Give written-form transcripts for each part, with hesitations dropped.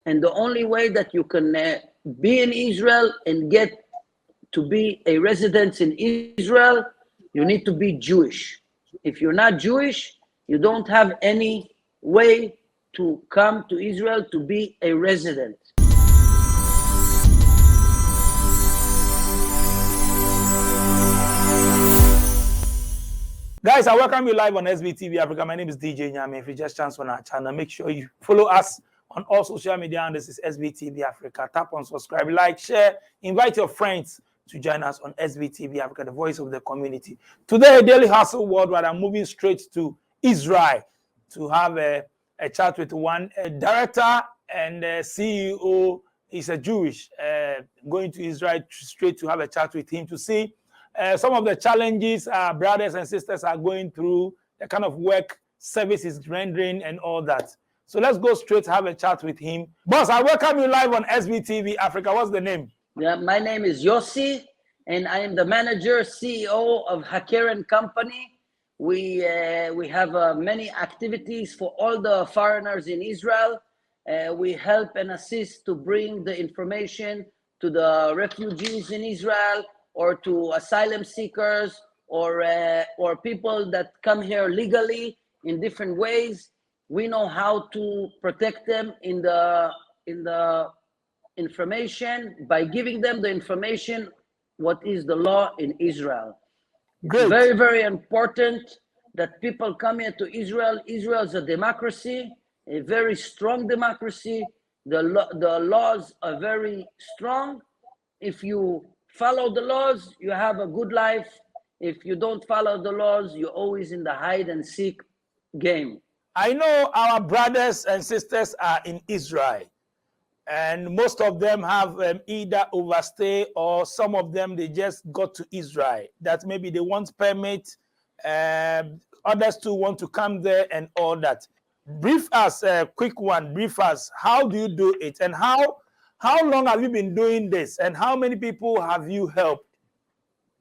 And the only way that you can be in Israel and get to be a resident in Israel, you need to be Jewish. If you're not Jewish, you don't have any way to come to Israel to be a resident. Guys, I welcome you live on SBTV Africa. My name is DJ Nyame. If you just chance on our channel, make sure you follow us on all social media. And this is SBTV Africa. Tap on subscribe, like, share, invite your friends to join us on SBTV Africa, the voice of the community. Today, Daily Hustle Worldwide, I'm moving straight to Israel to have a chat with one director and CEO. He's a Jewish, going to Israel straight to have a chat with him to see some of the challenges our brothers and sisters are going through, the kind of work service is rendering and all that. So let's go straight to have a chat with him. Boss, I welcome you live on SBTV Africa. What's the name? Yeah, my name is Yossi, and I am the manager, CEO of Haker & Company. We have many activities for all the foreigners in Israel. We help and assist to bring the information to the refugees in Israel, or to asylum seekers, or people that come here legally in different ways. We know how to protect them in the information by giving them the information what is the law in Israel. Great. It's very, very important that people come here to Israel. Israel is a democracy, a very strong democracy. The laws are very strong. If you follow the laws, you have a good life. If you don't follow the laws, you're always in the hide and seek game. I know our brothers and sisters are in Israel, and most of them have either overstay, or some of them, they just got to Israel. That maybe they want permit, others too want to come there and all that. Brief us, quick one, brief us, how do you do it, and how long have you been doing this, and how many people have you helped?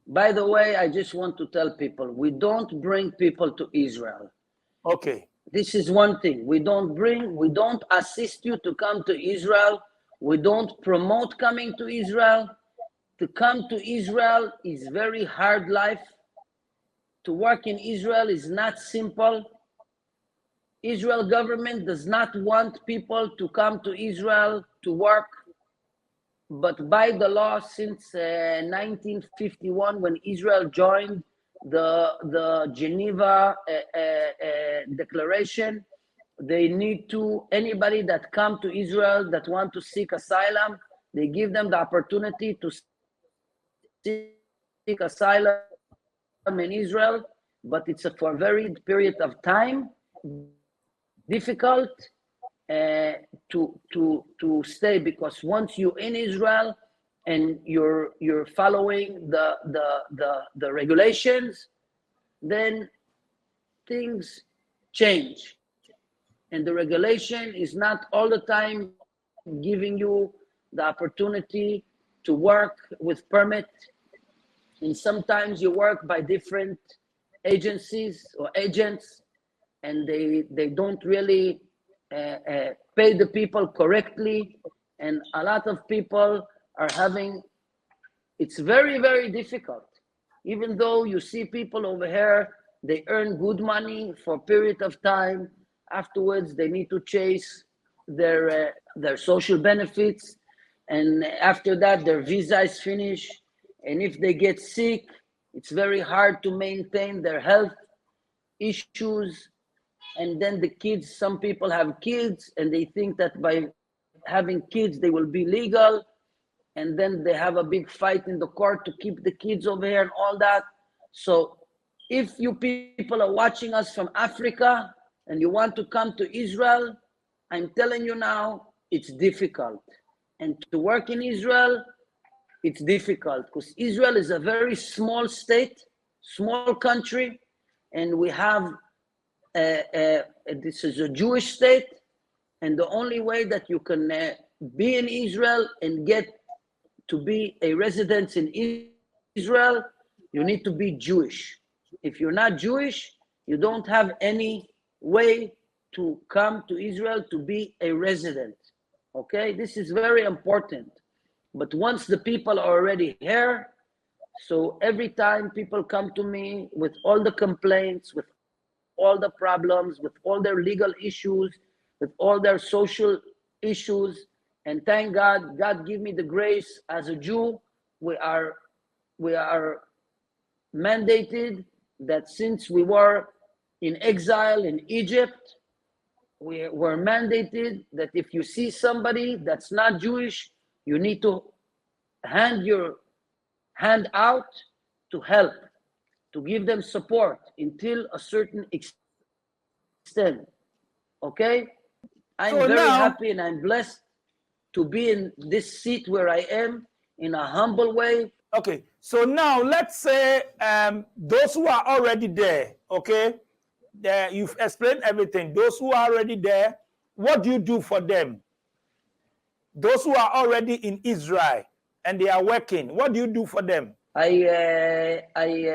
By the way, I just want to tell people, we don't bring people to Israel. Okay. This is one thing. We don't assist you to come to Israel. We don't promote coming to Israel. To come to Israel is very hard life. To work in Israel is not simple. Israel government does not want people to come to Israel to work. But by the law, since 1951, when Israel joined the Geneva Declaration, they need to, anybody that come to Israel that want to seek asylum, they give them the opportunity to seek asylum in Israel, but it's for a very period of time, difficult to stay, because once you're in Israel and you're following the regulations, then things change. And the regulation is not all the time giving you the opportunity to work with permit. And sometimes you work by different agencies or agents, and they don't really pay the people correctly, and a lot of people are having, it's very, very difficult. Even though you see people over here, they earn good money for a period of time. Afterwards, they need to chase their social benefits, and after that, their visa is finished. And if they get sick, it's very hard to maintain their health issues. And then the kids, some people have kids, and they think that by having kids, they will be legal. And then they have a big fight in the court to keep the kids over here and all that. So if you people are watching us from Africa and you want to come to Israel, I'm telling you now, it's difficult. And to work in Israel, it's difficult, because Israel is a very small state, small country, and we have this is a Jewish state, and the only way that you can be in Israel and get to be a resident in Israel, you need to be Jewish. If you're not Jewish, you don't have any way to come to Israel to be a resident. Okay, this is very important. But once the people are already here, so every time people come to me with all the complaints, with all the problems, with all their legal issues, with all their social issues, and thank God, God give me the grace as a Jew. We are we are mandated that since we were in exile in Egypt, we were mandated that if you see somebody that's not Jewish, you need to hand your hand out to help, to give them support until a certain extent. Okay? I'm very happy So and I'm now, blessed to be in this seat where I am in a humble way. okay, so now let's say those who are already there, okay, you've explained everything. Those who are already there, what do you do for them? Those who are already in Israel and they are working, what do you do for them? I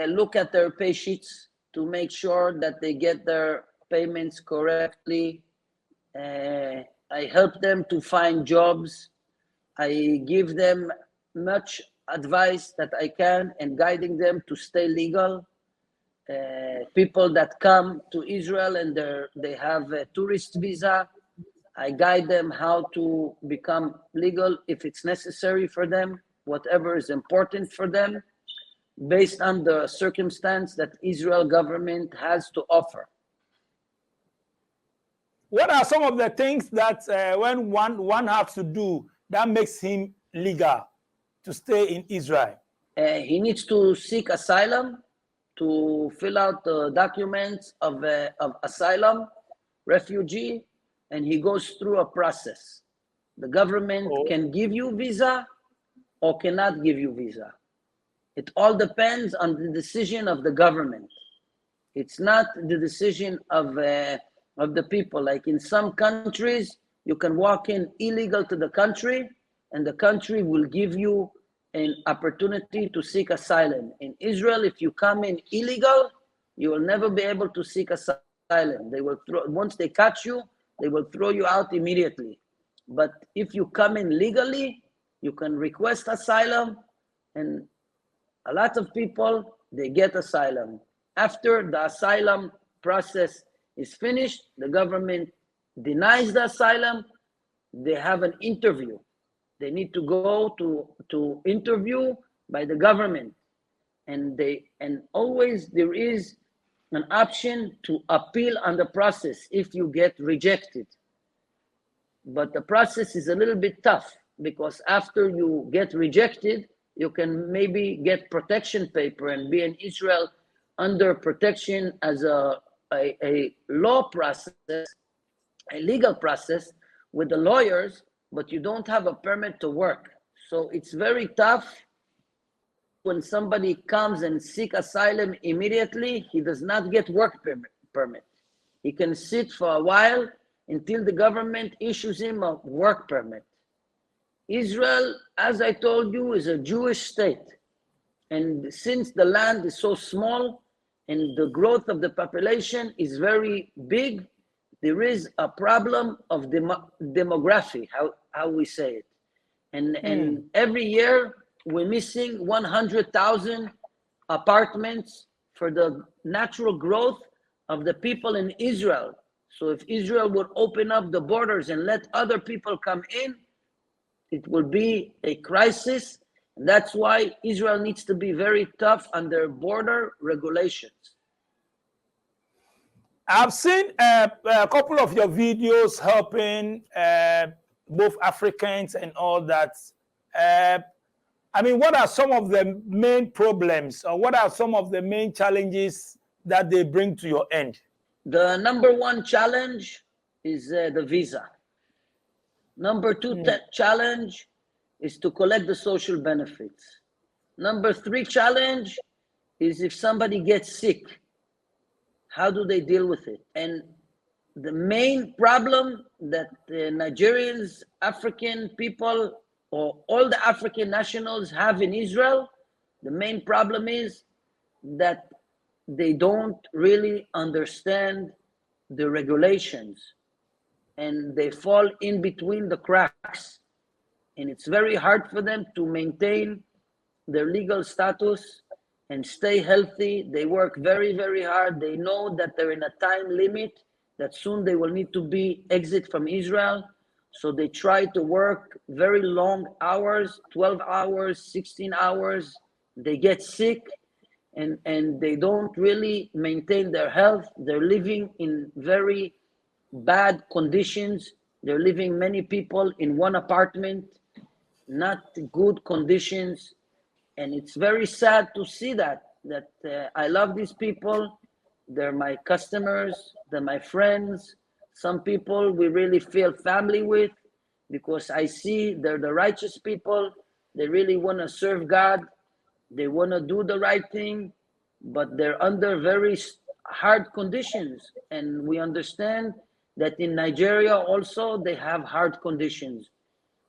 look at their pay sheets to make sure that they get their payments correctly. I help them to find jobs. I give them much advice that I can and guiding them to stay legal. People that come to Israel and they have a tourist visa, I guide them how to become legal if it's necessary for them, whatever is important for them, based on the circumstance that Israel government has to offer. What are some of the things that when one has to do that makes him legal to stay in Israel? He needs to seek asylum, to fill out the documents of asylum, refugee, and he goes through a process. The government can give you visa or cannot give you visa. It all depends on the decision of the government. It's not the decision of the people. Like in some countries, you can walk in illegal to the country, and the country will give you an opportunity to seek asylum. In Israel, if you come in illegal, you will never be able to seek asylum. They will once they catch you, they will throw you out immediately. But if you come in legally, you can request asylum, and a lot of people, they get asylum. After the asylum process is finished, the government denies the asylum, they have an interview. They need to go to interview by the government. And always there is an option to appeal on the process if you get rejected. But the process is a little bit tough because after you get rejected, you can maybe get protection paper and be in Israel under protection as a law process, a legal process with the lawyers, but you don't have a permit to work. So it's very tough. When somebody comes and seek asylum immediately, he does not get work permit. He can sit for a while until the government issues him a work permit. Israel, as I told you, is a Jewish state. And since the land is so small and the growth of the population is very big, there is a problem of demography, how we say it. And every year we're missing 100,000 apartments for the natural growth of the people in Israel. So if Israel would open up the borders and let other people come in, it will be a crisis. And that's why Israel needs to be very tough on their border regulations. I've seen a couple of your videos helping both Africans and all that. I mean, what are some of the main problems or what are some of the main challenges that they bring to your end? The number one challenge is the visa. Number two challenge is to collect the social benefits. Number three challenge is if somebody gets sick, how do they deal with it? And the main problem that the Nigerians, African people, or all the African nationals have in Israel, the main problem is that they don't really understand the regulations. and they fall in between the cracks. And it's very hard for them to maintain their legal status and stay healthy. They work very, very hard. They know that they're in a time limit, that soon they will need to be exit from Israel. So they try to work very long hours, 12 hours, 16 hours. They get sick, and they don't really maintain their health. They're living in very bad conditions. They're living many people in one apartment, not good conditions. And it's very sad to see that I love these people. They're my customers, they're my friends. Some people we really feel family with, because I see they're the righteous people. They really want to serve God. They want to do the right thing, but they're under very hard conditions. And we understand that in Nigeria also they have hard conditions.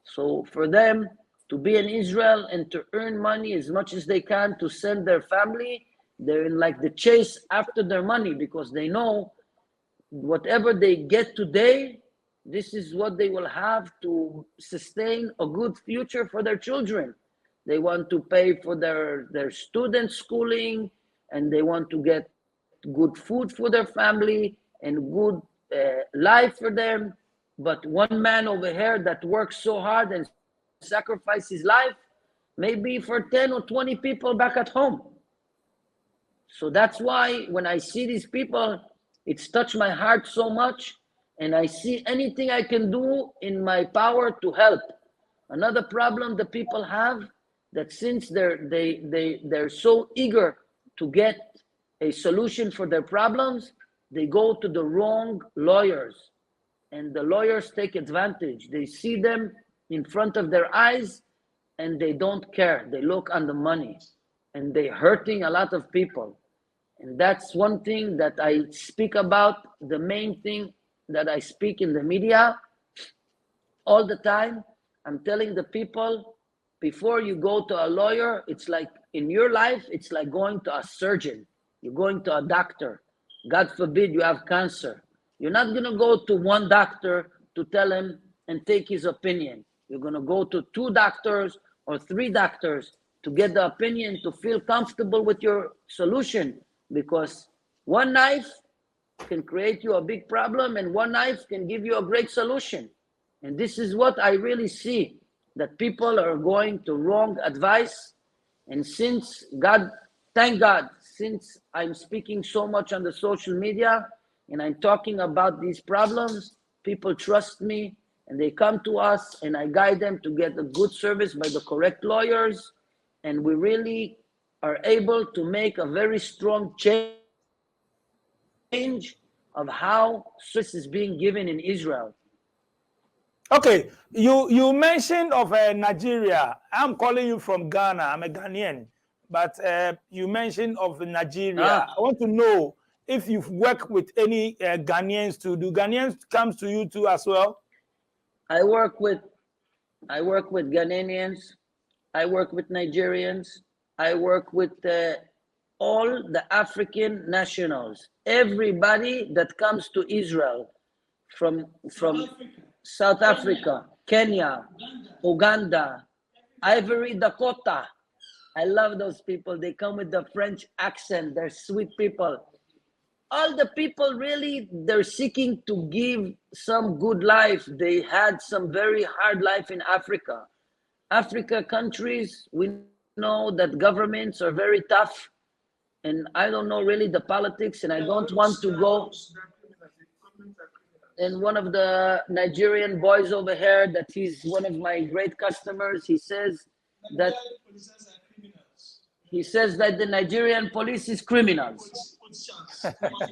So for them to be in Israel and to earn money as much as they can to send their family, they're in like the chase after their money, because they know whatever they get today, this is what they will have to sustain a good future for their children. They want to pay for their student schooling, and they want to get good food for their family and good life for them. But one man over here that works so hard and sacrifices his life, maybe for 10 or 20 people back at home. So that's why when I see these people, it's touched my heart so much, and I see anything I can do in my power to help. Another problem the people have, that since they're so eager to get a solution for their problems, they go to the wrong lawyers, and the lawyers take advantage. They see them in front of their eyes and they don't care. They look on the money, and they're hurting a lot of people. And that's one thing that I speak about, the main thing that I speak in the media all the time. I'm telling the people, before you go to a lawyer, it's like in your life, it's like going to a surgeon. You're going to a doctor. God forbid you have cancer. You're not going to go to one doctor to tell him and take his opinion. You're going to go to 2 doctors or 3 doctors to get the opinion, to feel comfortable with your solution, because one knife can create you a big problem and one knife can give you a great solution. And this is what I really see, that people are going to wrong advice. And since God, thank God, since I'm speaking so much on the social media and I'm talking about these problems, people trust me and they come to us, and I guide them to get a good service by the correct lawyers. And we really are able to make a very strong change of how service is being given in Israel. Okay, you mentioned of Nigeria. I'm calling you from Ghana. I'm a Ghanaian, but you mentioned of Nigeria. I want to know if you've worked with any Ghanaians too. Do Ghanaians come to you too as well? I work with Ghanaians. I work with Nigerians. I work with all the African nationals. Everybody that comes to Israel from South Africa, Kenya, Uganda, Ivory Dakota. I love those people. They come with the French accent. They're sweet people. All the people really, they're seeking to give some good life. They had some very hard life in Africa. Africa countries, we know that governments are very tough. And I don't know really the politics, and I don't want to go. And one of the Nigerian boys over here, that he's one of my great customers, he says that the Nigerian police is criminals.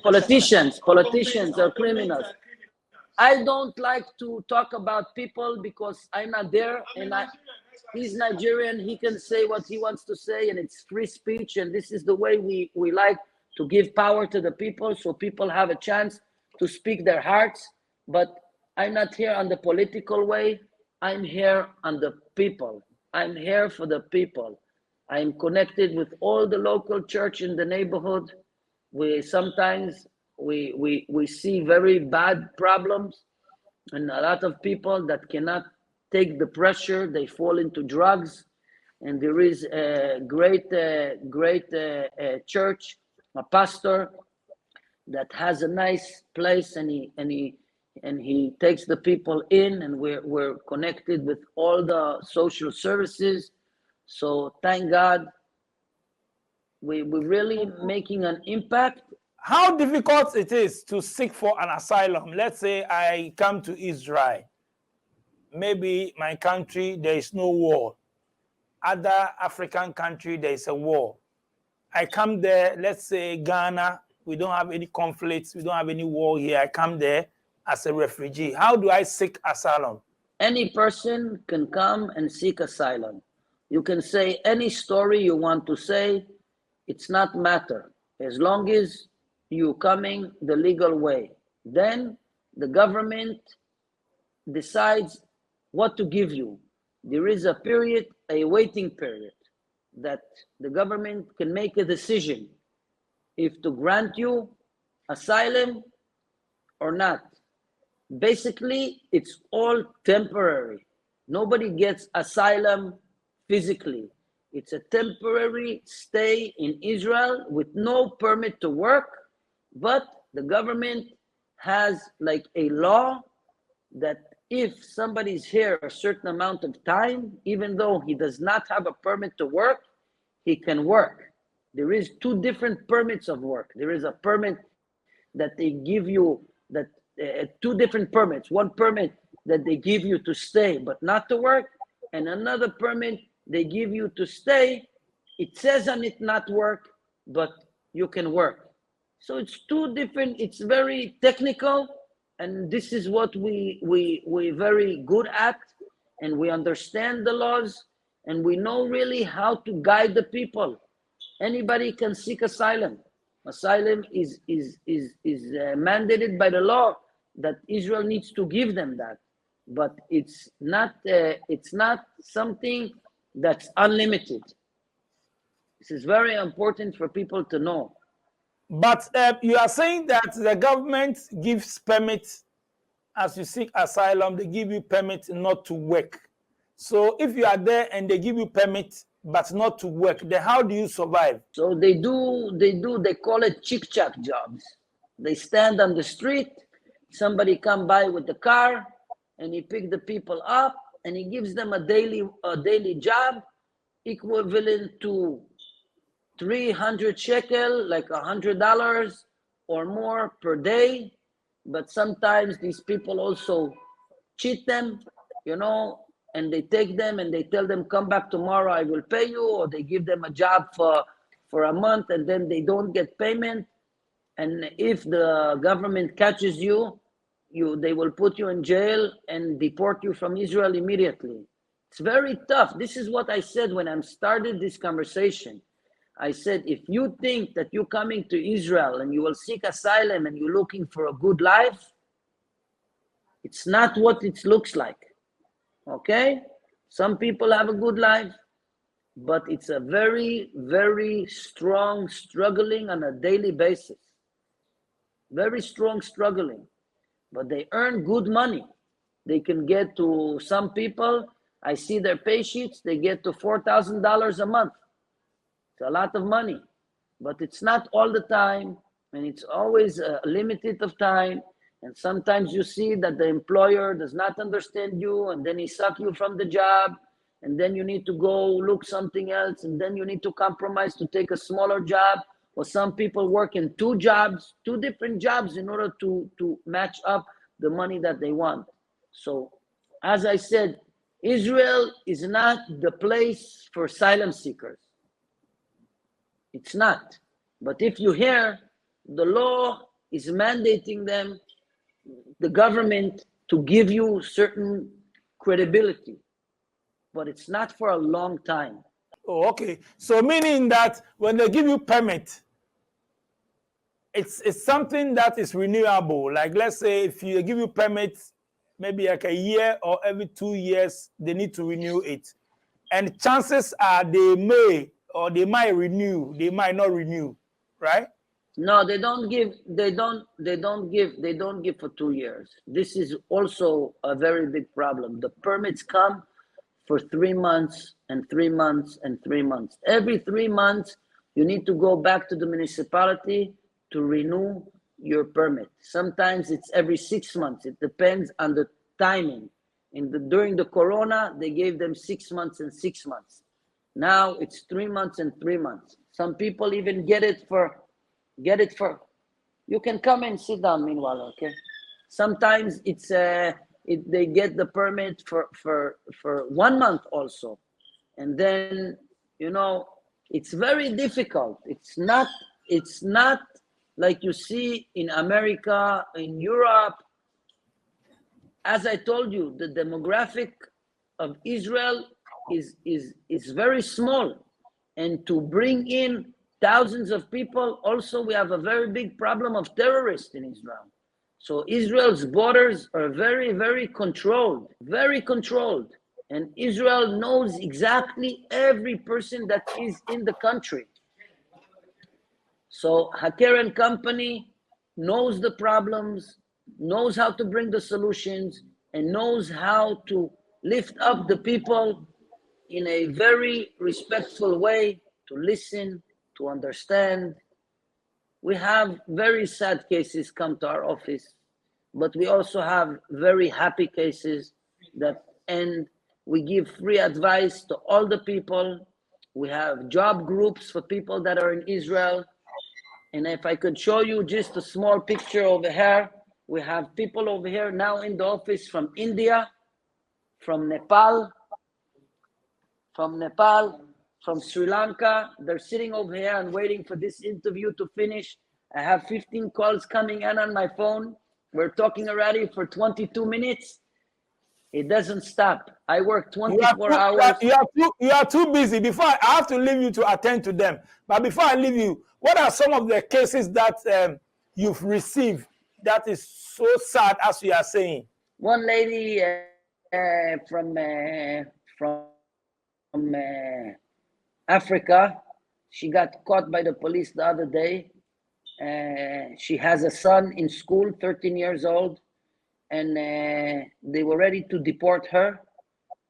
Politicians are criminals. I don't like to talk about people because I'm not there, and he's Nigerian. He can say what he wants to say, and it's free speech. And this is the way we like to give power to the people, so people have a chance to speak their hearts. But I'm not here on the political way. I'm here on the people. I'm here for the people. I'm connected with all the local church in the neighborhood. We sometimes we see very bad problems, And a lot of people that cannot take the pressure, they fall into drugs. And there is a great church, a pastor that has a nice place, and he takes the people in, and we're connected with all the social services. So thank God, we're really making an impact. How difficult it is to seek for an asylum? Let's say I come to Israel. Maybe my country, there is no war. Other African country, there is a war. I come there, let's say Ghana, we don't have any conflicts, we don't have any war here. I come there as a refugee. How do I seek asylum? Any person can come and seek asylum. You can say any story you want to say. It's not matter. As long as you coming the legal way, then the government decides what to give you. There is a period, a waiting period, that the government can make a decision if to grant you asylum or not. Basically, it's all temporary. Nobody gets asylum physically. It's a temporary stay in Israel with no permit to work, but the government has like a law that if somebody's here a certain amount of time, even though he does not have a permit to work, he can work. There is two different permits of work. There is a permit that they give you, that two different permits. One permit that they give you to stay but not to work, and another permit they give you to stay. It says on it not work, but you can work. So it's two different, it's very technical, and this is what we're very good at, and we understand the laws, and we know really how to guide the people. Anybody can seek asylum. Asylum is mandated by the law that Israel needs to give them that, but it's not something that's unlimited. This is very important for people to know. But you are saying that the government gives permits as you seek asylum, they give you permit not to work. So if you are there and they give you permit but not to work, then how do you survive? So they call it chick-chack jobs. They stand on the street, somebody come by with the car, and he pick the people up, and he gives them a daily job equivalent to 300 shekel, like $100 or more per day. But sometimes these people also cheat them, and they take them and they tell them, come back tomorrow, I will pay you, or they give them a job for a month and then they don't get payment. And if the government catches you, they will put you in jail and deport you from Israel immediately. It's very tough. This is what I said when I started this conversation. I said, if you think that you're coming to Israel and you will seek asylum and you're looking for a good life, it's not what it looks like. Okay? Some people have a good life, but it's a very, very strong struggling on a daily basis. Very strong struggling. But they earn good money. They can get to, some people, I see their pay sheets, they get to $4,000 a month. It's a lot of money, but it's not all the time, and it's always a limited of time. And sometimes you see that the employer does not understand you, and then he suck you from the job, and then you need to go look something else, and then you need to compromise to take a smaller job. Or some people work in two different jobs in order to match up the money that they want. So, as I said, Israel is not the place for asylum seekers. It's not. But if you hear, the law is mandating them, the government, to give you certain credibility. But it's not for a long time. Oh, okay. So meaning that when they give you permit, it's something that is renewable. Like let's say if you give you permit, maybe like a year or every 2 years, they need to renew it. And chances are they may or they might renew, they might not renew, right? No, they don't give. They don't give for 2 years. This is also a very big problem. The permits come for 3 months and 3 months and 3 months. Every 3 months, you need to go back to the municipality to renew your permit. Sometimes it's every 6 months. It depends on the timing. During the corona, they gave them 6 months and 6 months. Now it's 3 months and 3 months. Some people even get it for. You can come and sit down meanwhile, okay? Sometimes they get the permit for 1 month also. And then, it's very difficult. It's not like you see in America, in Europe. As I told you, the demographic of Israel is very small. And to bring in thousands of people, also we have a very big problem of terrorists in Israel. So Israel's borders are very, very controlled, very controlled. And Israel knows exactly every person that is in the country. So Haker and company knows the problems, knows how to bring the solutions, and knows how to lift up the people in a very respectful way, to listen, to understand. We have very sad cases come to our office, but we also have very happy cases that end. We give free advice to all the people. We have job groups for people that are in Israel. And if I could show you just a small picture over here, we have people over here now in the office from India, from Nepal, from Sri Lanka. They're sitting over here and waiting for this interview to finish. I have 15 calls coming in on my phone. We're talking already for 22 minutes. It doesn't stop. I work 24 hours. You are too busy. Before I have to leave you to attend to them. But before I leave you, what are some of the cases that you've received that is so sad, as you are saying? One lady from Africa, she got caught by the police the other day. She has a son in school, 13 years old, and they were ready to deport her,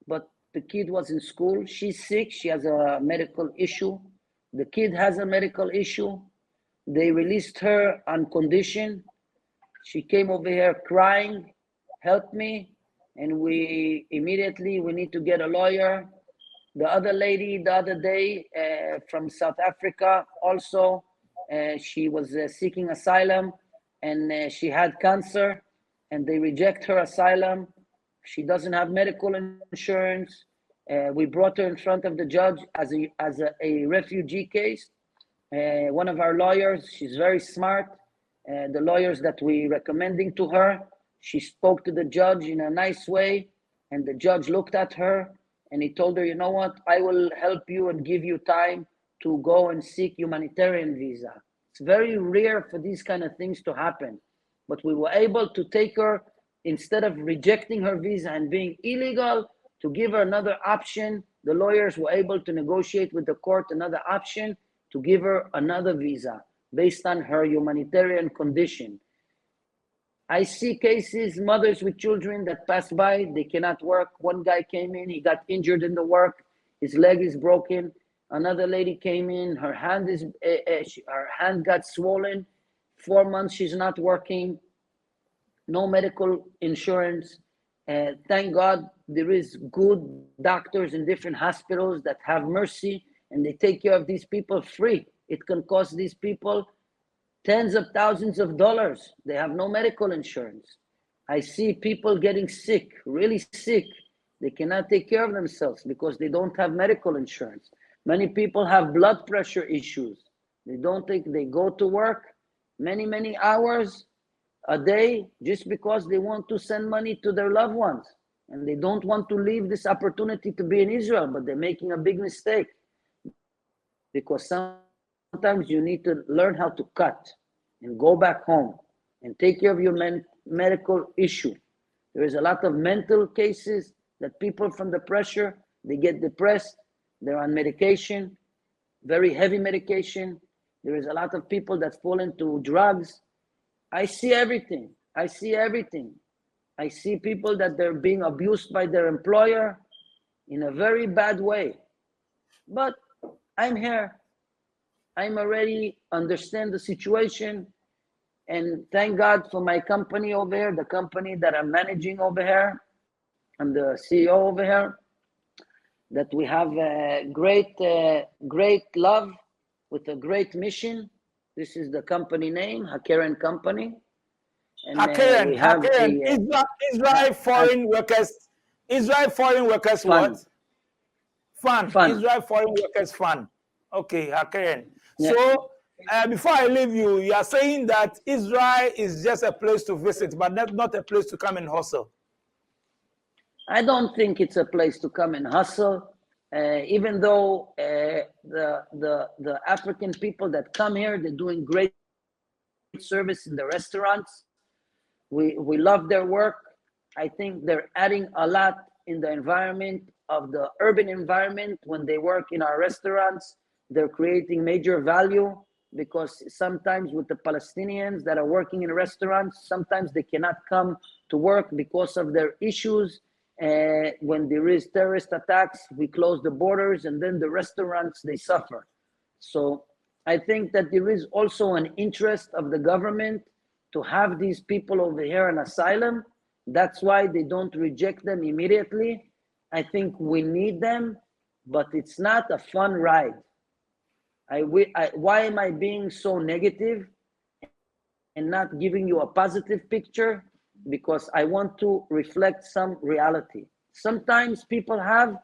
but the kid was in school. She's sick. She has a medical issue. The kid has a medical issue. They released her on condition. She came over here crying, help me, and we need to get a lawyer. The other lady the other day from South Africa also, she was seeking asylum, and she had cancer, and they reject her asylum. She doesn't have medical insurance. We brought her in front of the judge as a refugee case. One of our lawyers, she's very smart. The lawyers that we recommending to her, she spoke to the judge in a nice way, and the judge looked at her and he told her, you know what, I will help you and give you time to go and seek humanitarian visa. It's very rare for these kind of things to happen, but we were able to take her, instead of rejecting her visa and being illegal, to give her another option. The lawyers were able to negotiate with the court another option to give her another visa based on her humanitarian condition. I see cases, mothers with children that pass by, they cannot work. One guy came in, he got injured in the work, his leg is broken. Another lady came in, her hand got swollen. 4 months she's not working, no medical insurance. Thank God there is good doctors in different hospitals that have mercy and they take care of these people free. It can cost these people tens of thousands of dollars. They have no medical insurance. I see people getting sick, really sick. They cannot take care of themselves because they don't have medical insurance. Many people have blood pressure issues. They go to work many hours a day just because they want to send money to their loved ones. And they don't want to leave this opportunity to be in Israel, but they're making a big mistake. Because sometimes you need to learn how to cut and go back home and take care of your medical issue. There is a lot of mental cases that people from the pressure, they get depressed, they're on medication, very heavy medication, There is a lot of people that fall into drugs. I see everything. I see everything. I see people that they're being abused by their employer in a very bad way. But I'm here. I'm already understand the situation. And thank God for my company over here, the company that I'm managing over here. I'm the CEO over here. That we have a great love with a great mission. This is the company name, Hakeren Company. And we have Israel Foreign Workers Fund. what? Fund. Israel Foreign Workers Fund. Okay, Hakeren. Yeah. So before I leave you, you are saying that Israel is just a place to visit, but not a place to come and hustle. I don't think it's a place to come and hustle. Even though the African people that come here, they're doing great service in the restaurants. We love their work. I think they're adding a lot in the environment of the urban environment. When they work in our restaurants, they're creating major value, because sometimes with the Palestinians that are working in restaurants, sometimes they cannot come to work because of their issues. When there is terrorist attacks, we close the borders, and then the restaurants, they suffer. So I think that there is also an interest of the government to have these people over here in asylum. That's why they don't reject them immediately. I think we need them, but it's not a fun ride. Why am I being so negative and not giving you a positive picture? Because I want to reflect some reality. Sometimes people have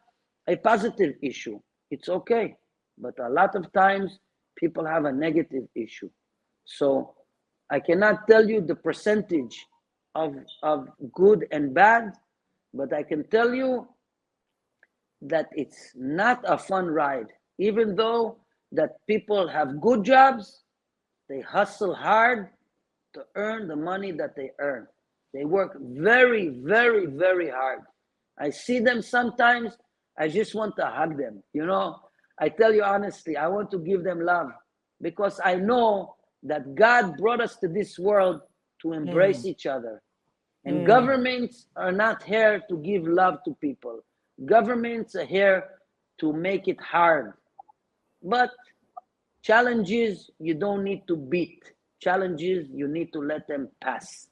a positive issue. It's okay. But a lot of times people have a negative issue. So I cannot tell you the percentage of good and bad, but I can tell you that it's not a fun ride. Even though that people have good jobs, they hustle hard to earn the money that they earn. They work very, very, very hard. I see them sometimes, I just want to hug them. You know, I tell you honestly, I want to give them love, because I know that God brought us to this world to embrace each other. And governments are not here to give love to people. Governments are here to make it hard. But challenges, you don't need to beat. Challenges, you need to let them pass.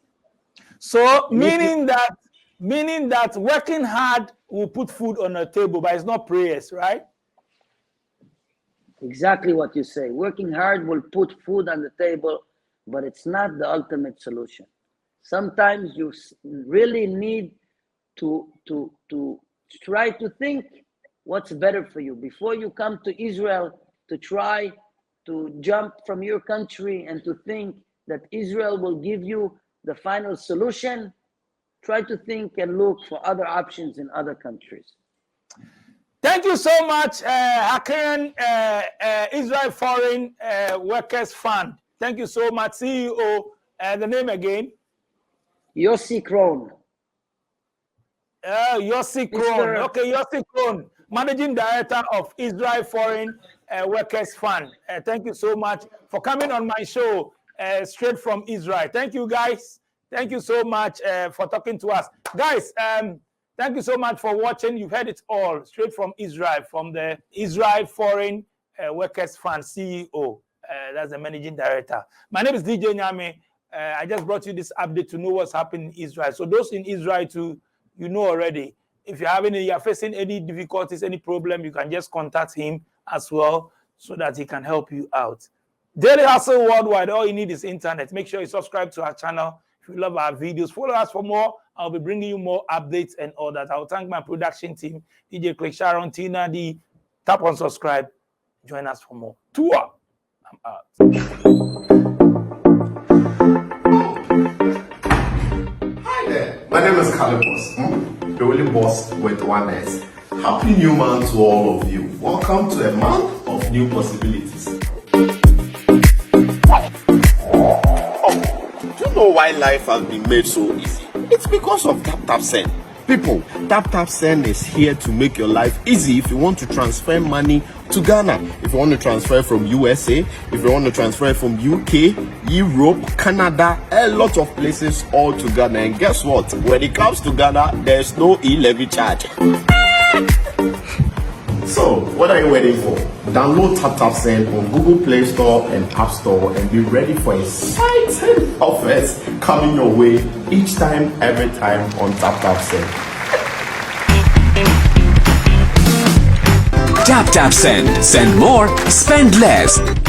So meaning that working hard will put food on the table, but it's not prayers, right? Exactly what you say. Working hard will put food on the table, but it's not the ultimate solution. Sometimes you really need to try to think what's better for you. Before you come to Israel to try to jump from your country and to think that Israel will give you the final solution, try to think and look for other options in other countries. Thank you so much, Hakeren, Israel Foreign Workers Fund. Thank you so much, CEO. The name again? Yossi Krohn. Yossi Krohn. Okay, Yossi Krohn, Managing Director of Israel Foreign Workers Fund. Thank you so much for coming on my show straight from Israel. Thank you, guys. Thank you so much for talking to us. Guys, thank you so much for watching. You've heard it all straight from Israel, from the Israel Foreign Workers Fund CEO. That's the Managing Director. My name is DJ Nyame. I just brought you this update to know what's happening in Israel. So those in Israel too, you know already. If you're facing any difficulties, any problem, you can just contact him as well so that he can help you out. Daily Hustle Worldwide, all you need is internet. Make sure you subscribe to our channel. If you love our videos, follow us for more. I'll be bringing you more updates and all that. I'll thank my production team, DJ Click, Sharon, Tina D. Tap on subscribe. Join us for more. Tour. I'm out. Hi there. My name is Calibos, the only boss with one S. Happy New Month to all of you. Welcome to a month of new possibilities. Do you know why life has been made so easy? It's because of Tap Tap Send. People, Tap Send is here to make your life easy if you want to transfer money to Ghana. If you want to transfer from USA, if you want to transfer from UK, Europe, Canada, a lot of places all to Ghana. And guess what? When it comes to Ghana, there's no e-levy charge. So, what are you waiting for? Download Tap Send on Google Play Store and App Store and be ready for exciting offers coming your way each time, every time on Tap Send. Tap Send. Send more, spend less.